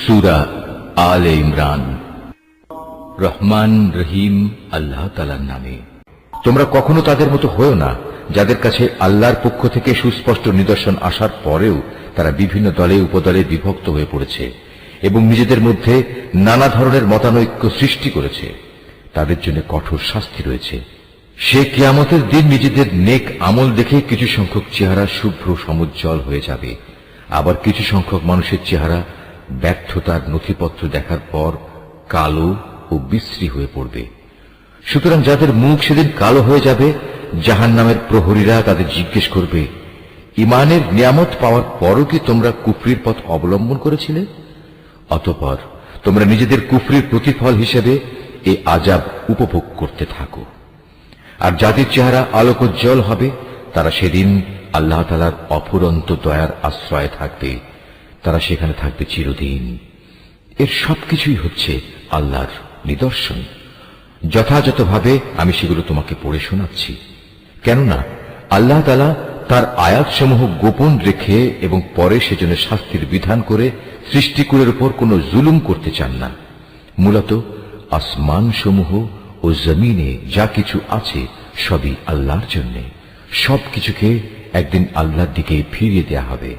সূরা আলে ইমরান। রহমান রহিম আল্লাহ তাআলার নামে। তোমরা কখনো তাদের মতো হয়ো না যাদের কাছে আল্লাহর পক্ষ থেকে সুস্পষ্ট নিদর্শন আসার পরেও তারা বিভিন্ন দলে উপদলে বিভক্ত হয়ে পড়েছে এবং নিজেদের মধ্যে নানা ধরনের মতানৈক্য সৃষ্টি করেছে। তাদের জন্য কঠোর শাস্তি রয়েছে। সে কিয়ামতের দিন নিজেদের নেক আমল দেখে কিছু সংখ্যক চেহারা শুভ্র সমুজ্জ্বল হয়ে যাবে, আবার কিছু সংখ্যক মানুষের চেহারা ব্যর্থতার নথিপত্র দেখার পর কালো ও বিশ্রী হয়ে পড়বে। সুতরাং যাদের মুখ সেদিন কালো হয়ে যাবে, জাহান্নামের প্রহরীরা তাদের জিজ্ঞেস করবে, ঈমানের নিয়ামত পাওয়ার পরও কি তোমরা কুফরির পথ অবলম্বন করেছিলে? অতঃপর তোমরা নিজেদের কুফরির প্রতিফল হিসেবে এই আযাব উপভোগ করতে থাকো। আর যাদের চেহারা আলোকোজ্জ্বল হবে, তারা সেদিন আল্লাহ তাআলার অফুরন্ত দয়ার আশ্রয়ে থাকবে, তারা সেখানে থাকবে চিরদিন। এর সবকিছুই হচ্ছে আল্লাহর নিদর্শন। যথাযথভাবে আমি সেগুলো তোমাকে পড়ে শোনাচ্ছি, কেননা আল্লাহ তাআলা তার আয়াতসমূহ গোপন রেখে এবং পরে সেজন্য শাস্তির বিধান করে সৃষ্টিকুলের উপর কোনো জুলুম করতে চান না। মূলত আসমান সমূহ ও জমিনে যা কিছু আছে সবই আল্লাহর জন্য। সবকিছুকে একদিন আল্লাহর দিকে ফিরিয়ে দেয়া হবে।